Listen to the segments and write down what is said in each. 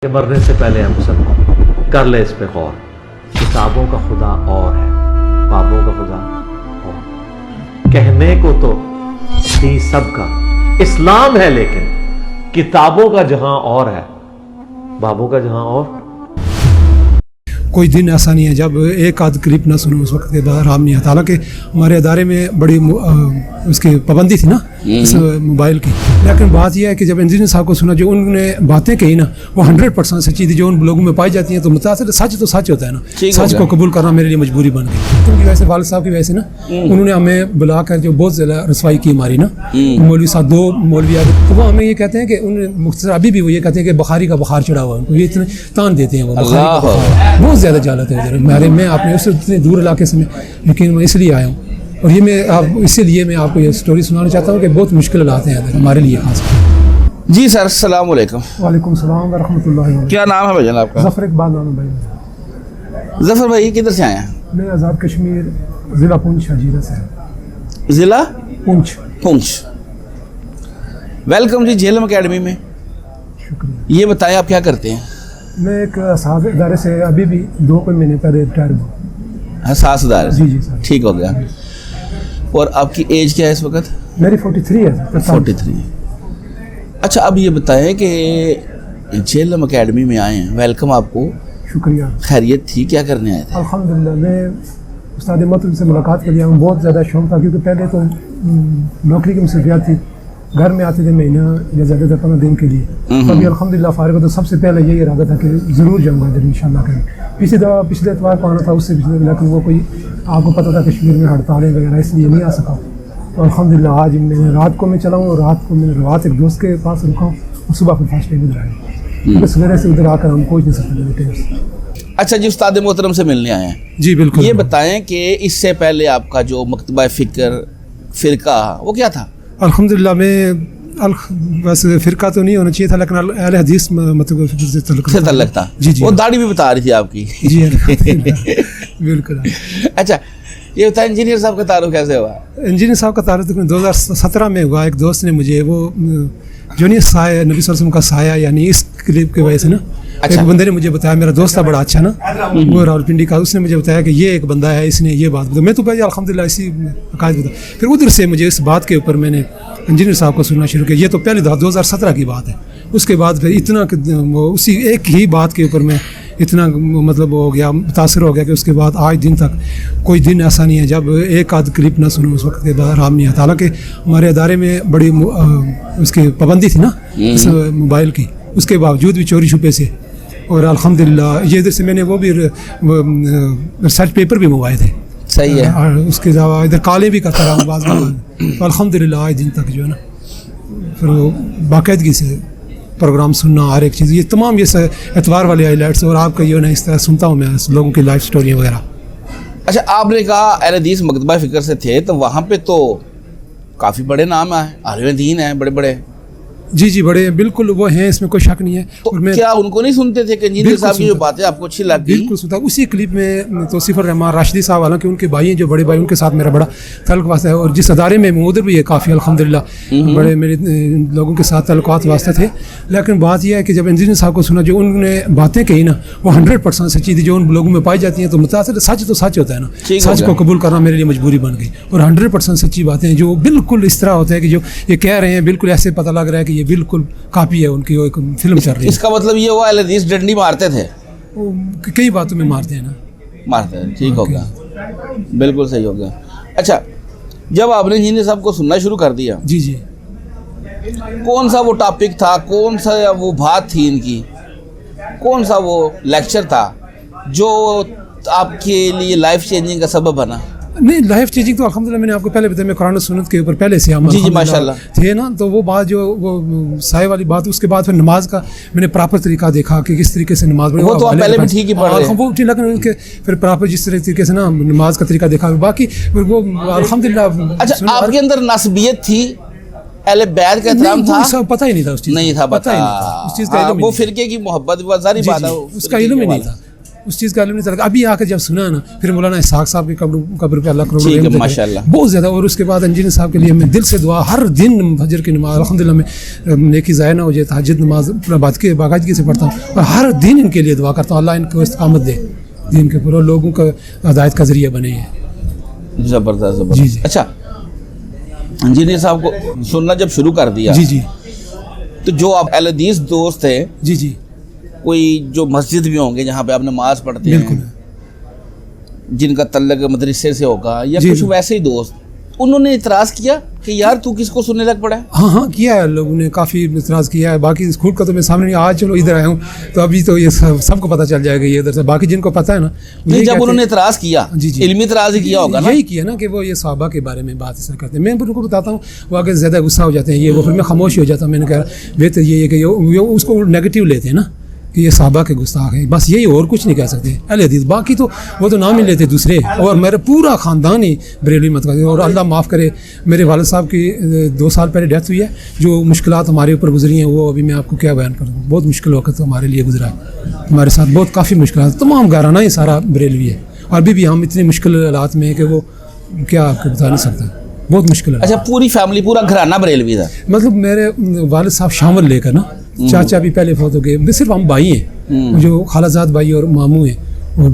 کہ مرنے سے پہلے ہم سب کر لے اس پہ غور. کتابوں کا خدا اور ہے، بابوں کا خدا اور. کہنے کو تو تھی سب کا اسلام ہے، لیکن کتابوں کا جہاں اور ہے، بابوں کا جہاں اور. کوئی دن ایسا نہیں ہے جب ایک آدھ کلپ نہ سنو اس وقت کے بعد آرام نہیں آتا. حالانکہ ہمارے ادارے میں بڑی اس کی پابندی تھی نا اس موبائل کی، لیکن بات یہ ہے کہ جب انجینئر صاحب کو سنا جو انہوں نے باتیں کہی نا وہ 100% سچی تھی، جو ان لوگوں میں پائی جاتی ہیں تو متاثر سچ تو سچ ہوتا ہے نا. سچ کو قبول کرنا میرے لیے مجبوری بن گئی. ان کی وجہ سے والد صاحب کی وجہ سے نا انہوں نے ہمیں بلا کر جو بہت زیادہ رسوائی کی ہماری نا. مولوی صاحب دو مولوی آئے تو وہ ہمیں یہ کہتے ہیں کہ انہوں نے مختصر ابھی بھی وہ یہ کہتے ہیں کہ بخاری کا بخار چڑھا ہوا ہے ان کو، یہ اتنے تان دیتے ہیں وہ بخاری کا بخار. بہت زیادہ جالت ہے میں اپنے اس اتنے دور علاقے سے لیکن میں اس لیے آیا ہوں. اور یہ میں اسی لیے میں آپ کو یہ سٹوری سنانا چاہتا ہوں کہ بہت مشکل حالات ہیں ہمارے لیے خاص. جی سر السلام علیکم. وعلیکم السلام ورحمۃ اللہ وبرکاتہ. کیا نام ہے بھائی جان آپ کا؟ ظفر اقبال نام ہے بھائی. ظفر بھائی کدھر سے آئے ہیں؟ میں آزاد کشمیر ضلع پونچھ حجیرہ سے. ضلع پونچھ. ویلکم جی جھیلم اکیڈمی میں. شکریہ. یہ بتائیں آپ کیا کرتے ہیں؟ میں ایک حساس ادارے سے ابھی بھی 2 مہینے پہلے ریٹائر ہوا. حساس ادارے؟ جی سر. ٹھیک ہو گیا. اور آپ کی ایج کیا ہے اس وقت؟ میری 43 ہے. 43. اچھا اب یہ بتائیں کہ جھیلم اکیڈمی میں آئے ہیں، ویلکم آپ کو. شکریہ. خیریت تھی؟ کیا کرنے آئے تھے؟ الحمدللہ میں استاد مطلب سے ملاقات کے لیے ہوں. بہت زیادہ شوق تھا کیونکہ پہلے تو نوکری کی مصروفیات تھی، گھر میں آتے تھے مہینہ یا زیادہ تر 15 دن کے لیے. ابھی الحمدللہ فارغ ہو تو سب سے پہلے یہی ارادہ تھا کہ ضرور جاؤں گا ادھر انشاءاللہ کریں. پچھلے اتوار کو آنا تھا، اس سے پچھلے لیکن وہ کوئی آپ کو پتہ تھا کشمیر میں ہڑتالیں وغیرہ اس لیے نہیں آ سکا. تو الحمدللہ آج میں رات کو میں چلا ہوں اور رات کو میں رات ایک دوست کے پاس رکا ہوں اور صبح پھر فاسٹ ٹائم ادھر آیا. کیونکہ سویرے سے ادھر آ کر ہم پہنچ نہیں سکتے. اچھا جی استاد محترم سے ملنے آئے ہیں. جی بالکل. یہ بتائیں کہ اس سے پہلے آپ کا جو مکتبہ فکر فرقہ وہ کیا تھا؟ الحمدللہ میں بس فرقہ تو نہیں ہونا چاہیے تھا لیکن اہل حدیث مطلب سے تعلق تھا. جی. وہ داڑھی بھی بتا رہی تھی آپ کی. جی بالکل. اچھا یہ بتائیں انجینئر صاحب کا تعارف کیسے ہوا؟ انجینئر صاحب کا تعارف 2017 میں ہوا. ایک دوست نے مجھے وہ جو نہیں سایہ نبی صلی اللہ علیہ وسلم کا سایہ یعنی اس کلپ کی وجہ سے نا ایک بندے نے مجھے بتایا، میرا دوست تھا بڑا اچھا نا وہ راولپنڈی کا، اس نے مجھے بتایا کہ یہ ایک بندہ ہے اس نے یہ بات بتا. میں تو بھائی الحمدللہ اسی عقائد بتا. پھر ادھر سے مجھے اس بات کے اوپر میں نے انجینئر صاحب کو سننا شروع کیا. یہ تو پہلے 2017 کی بات ہے. اس کے بعد پھر اتنا اسی ایک ہی بات کے اوپر میں اتنا مطلب ہو گیا متاثر ہو گیا کہ اس کے بعد آج دن تک کوئی دن ایسا نہیں ہے جب ایک آدھ کلپ نہ سنو اس وقت کے بعد آرام نہیں آتا. حالانکہ ہمارے ادارے میں بڑی اس کی پابندی تھی نا اس موبائل کی، اس کے باوجود بھی چوری چھپے سے. اور الحمدللہ یہ ادھر سے میں نے وہ بھی ریسرچ پیپر بھی منگوائے تھے. صحیح ہے. اور اس کے علاوہ ادھر کالیں بھی کرتا رہا بعض تو الحمدللہ آج دن تک جو ہے نا پھر وہ باقاعدگی سے پروگرام سننا ہر ایک چیز. یہ تمام یہ اتوار والے ہائی لائٹس اور آپ کا یہ نا اس طرح سنتا ہوں میں لوگوں کی لائف سٹوریاں وغیرہ. اچھا آپ نے کہا اہل حدیث مکتبہ فکر سے تھے تو وہاں پہ تو کافی بڑے نام ہیں، عالم دین ہیں بڑے بڑے. جی بڑے بالکل وہ ہیں، اس میں کوئی شک نہیں ہے. تو کیا ان کو نہیں سنتے تھے کہ انجینئر صاحب کی جو باتیں آپ کو اچھی لگی؟ بالکل سنتا. اسی کلپ میں توصیف الرحمان راشدی صاحب حالانکہ ان کے بھائی ہیں جو بڑے بھائی ان کے ساتھ میرا بڑا تعلق واسطہ ہے اور جس ادارے میں ادھر بھی ہے کافی الحمدللہ بڑے میرے لوگوں کے ساتھ تعلقات واسطہ تھے. لیکن بات یہ ہے کہ جب انجینئر صاحب کو سنا جو انہوں نے باتیں کہی نا وہ 100% سچی تھی، جو ان لوگوں میں پائی جاتی ہیں تو متاثر سچ تو سچ ہوتا ہے نا. سچ کو قبول کرنا میرے لیے مجبوری بن گئی. اور 100% سچی باتیں جو بالکل اس طرح ہوتا ہے کہ جو یہ کہہ رہے ہیں بالکل ایسے پتہ لگ رہا ہے کہ یہ بالکل کاپی ہے ان کی ایک فلم چل رہی ہے. اس کا مطلب یہ ہوا اہل حدیث ڈنڈی مارتے تھے؟ کئی باتوں میں مارتے ہیں نا. مارتے ہیں. ٹھیک ہو گیا. بالکل صحیح ہو گیا. اچھا جب آپ نے انجینئر صاحب کو سننا شروع کر دیا جی کون سا وہ ٹاپک تھا، کون سا وہ بات تھی ان کی، کون سا وہ لیکچر تھا جو آپ کے لیے لائف چینجنگ کا سبب بنا؟ نہیں لائف چینجنگ تو الحمدللہ میں نے آپ کو پہلے بتایا میں قرآن و سنت کے اوپر پہلے سے جی ماشاءاللہ تھے نا. تو وہ بات جو وہ سائے والی بات اس کے بعد پھر نماز کا میں نے پراپر طریقہ دیکھا کہ کس طریقے سے نماز پڑھی. وہ تو آپ پہلے بھی ٹھیک ہی پڑھ رہے ہیں وہ ٹھیک، لیکن ان کے پھر پراپر جس طریقے سے نا نماز کا طریقہ دیکھا باقی وہ الحمدللہ. اچھا آپ کے اندر نسبیت تھی، اہل بیت کا احترام تھا؟ پتہ ہی نہیں تھا اس چیز، نہیں تھا پتہ. اس چیز کا وہ فرقے کی محبت ظاہری بات ہے، اس کا علم ہی نہیں تھا. उस चीज़ का इल्म नहीं था। अभी आकर जब सुना ना, फिर मौलाना इसहाक साहब की कब्र पे अल्लाह करोड़ों ठीक है, रहमत करे, माशाल्लाह। बहुत ज़्यादा। और उसके बाद इंजीनियर साहब के लिए मैं दिल से दुआ, हर दिन फजर की नमाज अल्हम्दुलिल्लाह में नेकी ज़ाया ना हो जाए, तहज्जुद नमाज पूरा बाकायदगी से पढ़ता हूँ और हर दिन इनके लिए दुआ करता हूँ, अल्लाह इनको इस्तिकामत दे, दीन के पूरे लोगों का हिदायत का ज़रिया बने हैं। ज़बरदस्त जी, ज़बरदस्त। जी। अच्छा, इंजीनियर साहब को सुनना जब शुरू कर दिया, जी जी तो जो आप अहले हदीस दोस्त थे, जी जी कोई जो मस्जिद भी होंगे जहाँ पे आप नमाज पढ़ते बिल्कुल। हैं, जिनका तल्लक मदरसे से होगा या जी, कुछ जी। वैसे ही दोस्त, उन्होंने इतराज़ किया कि यार तू किसको सुनने लग पड़ा है? हाँ हाँ किया है, लोगों ने काफ़ी इतराज़ किया है। बाकी खुद का तो मैं सामने नहीं, आज चलो इधर आया हूँ तो अभी तो ये सबको पता चल जाएगा ये इधर से। बाकी जिनको पता है ना, वो नहीं, ये जब कहते उन्होंने हैं- इतराज़ किया, जी जी इल्मी इतराज़ ही किया होगा ना? यही किया ना कि वो ये सहाबा के बारे में बात इसलिए करते हैं। मैं उनको बताता हूँ, वो आगे ज़्यादा गुस्सा हो जाते हैं, ये वो, फिर मैं खामोश ही हो जाता हूँ। मैंने कहा बेहतर ये है कि ये उसको नेगेटिव लेते हैं ना कि ये सहाबा के गुस्ताख हैं, बस यही, और कुछ नहीं कह सकते अहले हदीस। बाकी तो वो तो नाम ही लेते दूसरे, और मेरा पूरा ख़ानदान ही बरेलवी मत करते। और अल्लाह माफ़ करे, मेरे वालिद साहब की 2 साल पहले डेथ हुई है। जो मुश्किलात हमारे ऊपर गुजरी हैं वो अभी मैं आपको क्या बयान करूँ, बहुत मुश्किल वक्त हमारे लिए गुजरा है, हमारे साथ बहुत काफ़ी मुश्किल, तमाम घराना ही सारा बरेलवी है। और अभी भी हम इतनी मुश्किल हालात में हैं कि वो क्या आपको बता नहीं सकता, बहुत मुश्किल है। अच्छा, पूरी फैमिली, पूरा घराना बरेलवी था? मतलब मेरे वालिद साहब शामिल लेकर ना, चाचा भी पहले फौत हो गए, सिर्फ हम भाई हैं, जो खालाजाद भाई और मामू हैं, और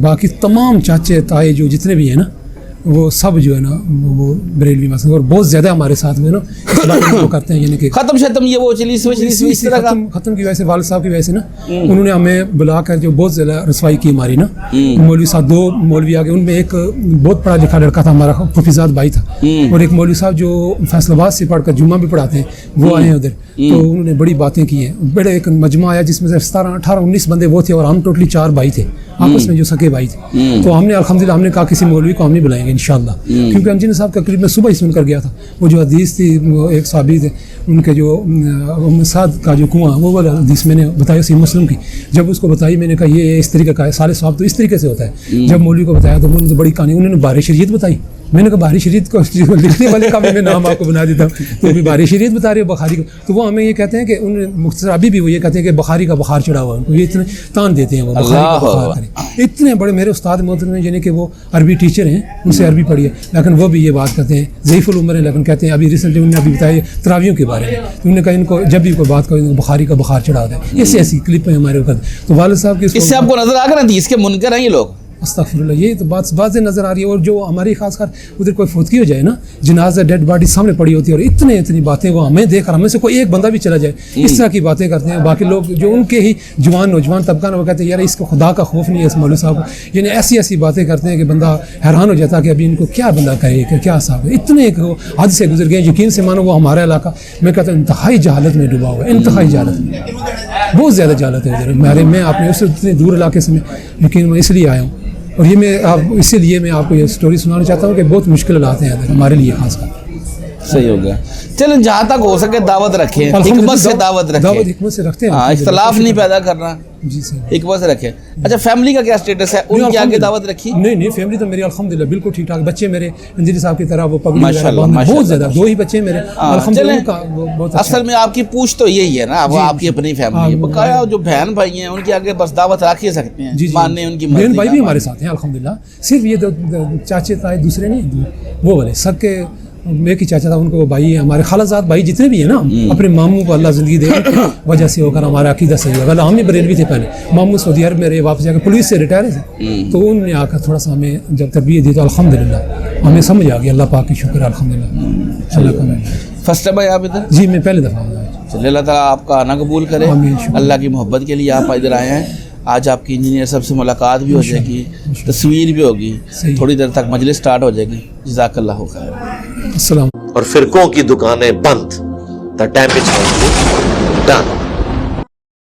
बाकी तमाम चाचे ताए जो जितने भी हैं ना, वो सब जो है ना वो बरेलवी मसलक, और बहुत ज़्यादा हमारे साथ में ना इस बात को करते हैं, यानी कि खत्म शतम ये वो चली इस तरह का खत्म की वजह से, वालिद साहब की वजह से ना, उन्होंने हमें बुलाकर जो बहुत ज़्यादा रसवाई की हमारी ना। मौलवी साहब, 2 मौलवी आ गए, उनमें एक बहुत पढ़ा लिखा लड़का था हमारा, हफीज़ाद भाई था, और एक मौलवी साहब जो फैसलाबाद से पढ़कर जुम्मा भी पढ़ाते हैं, वो आए हैं उधर। तो उन्होंने बड़ी बातें की हैं, बड़े एक मजमा आया जिसमें से 17, 18, 19 बंदे वो थे, और हम टोटली 4 भाई थे आपस में, जो सके भाई थे। तो हमने अल्हम्दुलिल्लाह हमने कहा किसी मौलवी को हम नहीं बुलाएंगे इंशाअल्लाह, क्योंकि इंजीनियर साहब का क्लिप में सुबह ही सुनकर गया था। वो जो हदीस थी, वो एक साहबी थे, उनके जो साद का जो कुआं, वो वाला हदीस मैंने बताया सही मुस्लिम की। जब उसको बताई, मैंने कहा ये इस तरीके का है, सारे साहब तो इस तरीके से होता है। जब मौलवी को बताया तो उन्होंने तो बड़ी कहानी, उन्होंने बारी शरीयत बताई। मैंने कहा बारी शरीयत को लिखने वाले का मैं नाम आपको बना देता हूँ, तो अभी बारी शरीयत बता रहे हो बुखारी को। तो वो हमें ये कहते हैं कि उन्हें मुख्तसर अभी भी वो ये कहते हैं कि बुखारी का बुखार चढ़ा हुआ है उनको, ये इतने तान देते हैं वो बुखारी का बुखार करें। इतने बड़े मेरे उस्ताद मोहतरम हैं, यानी कि वो अरबी टीचर हैं, उनसे अरबी पढ़ी है, लेकिन वो भी ये बात करते हैं, ज़ईफ़ुल उम्र है, लेकिन कहते हैं अभी रिसेंटली उन्होंने अभी बताया तरावियों के बारे में, तो उन्होंने कहा इनको जब भी कोई बात करो इनको बुखारी का बुखार चढ़ा दें। ऐसी क्लिप में हमारे ऊपर। तो वालिद साहब की इससे आपको नजर आ गया हदीस के मुनकर हैं ये लोग? अस्तगफिरुल्लाह, ये तो बात से नज़र आ रही है। और जो हमारी खासकर उधर कोई फौतगी हो जाए ना, जनाजा डेड बॉडी सामने पड़ी होती है, और इतनी बातें वो हमें देख, हमें से कोई एक बंदा भी चला जाए, इस तरह की बातें करते हैं। बाकी लोग जो उनके ही जवान नौजवान तबका ना, वो कहते हैं यार इसको खुदा का खौफ नहीं है इस मौलवी साहब को, यानी ऐसी बातें करते हैं कि बंदा हैरान हो जाता है कि अभी इनको क्या बंदा कहे कि क्या साहब है। इतने हद से गुजर गए, यकीन से मानो वो हमारा इलाका, मैं कहता हूँ इंतहाई जहालत में डूबा हुआ है, इंतहाई जहालत में, बहुत ज़्यादा जहालत है उधर। मैं आपने उससे इतने दूर इलाके से मैं यकीन मैं इसलिए आया हूँ, और ये इसीलिए मैं आपको ये स्टोरी सुनाना चाहता हूँ कि बहुत मुश्किल हालात हैं हमारे लिए खासकर। सही हो गया। चलें, जहाँ तक हो सके दावत रखें, हिकमत से दावत रखें, हिकमत से रखते हैं। हाँ, इख्तलाफ नहीं पैदा करना, जी सर, हिकमत से रखें। अच्छा, फैमिली का क्या स्टेटस है? उनकी आगे दावत रखी? नहीं, फैमिली तो मेरी अल्हम्दुलिल्लाह बिल्कुल ठीक ठाक। बच्चे मेरे इंजीनियर साहब की तरह वो पब्लिक माशाल्लाह, बहुत ज़्यादा, 2 ही बच्चे मेरे अल्हम्दुलिल्लाह। चलें, असल में आपकी पूछ तो यही है ना, वो आपकी अपनी फैमिली है, बकाया जो बहन भाई हैं उनके आगे बस दावत रख ही सकते हैं, मानने उनकी मर्जी। बहन भाई भी हमारे साथ हैं अल्हम्दुलिल्लाह, सिर्फ ये 2 चाचे ताए दूसरे नहीं, वो वाले सबके एक ही चाचा था, उनको भाई है। हमारे खालाजाद भाई जितने भी हैं ना, अपने मामू को अल्लाह ज़िंदगी दे वजह से होकर हमारा अकीदा सही होगा। हम भी बरेलवी थे पहले, मामू सऊदी अरब में रहे, वापस जाकर पुलिस से रिटायर थे, तो उन्होंने आकर थोड़ा सा हमें जब तरबियत दी तो अल्हम्दुलिल्लाह हमें समझ आ गया, अल्लाह पाक की शुक्र अल्हम्दुलिल्लाह। फर्स्ट टाइम आए आप इधर? जी, मैं पहले दफ़ा आया। चलिए, अल्लाह ताला आपका आना कबूल करे, अल्लाह की मोहब्बत के लिए आप इधर आए हैं। आज आपकी इंजीनियर साहब से मुलाकात भी हो जाएगी, तस्वीर भी होगी, थोड़ी देर तक मजलिस स्टार्ट हो जाएगी। जज़ाकल्लाहु खैर। अस्सलाम। और फिरकों की दुकानें बंद, द डैमेज डन।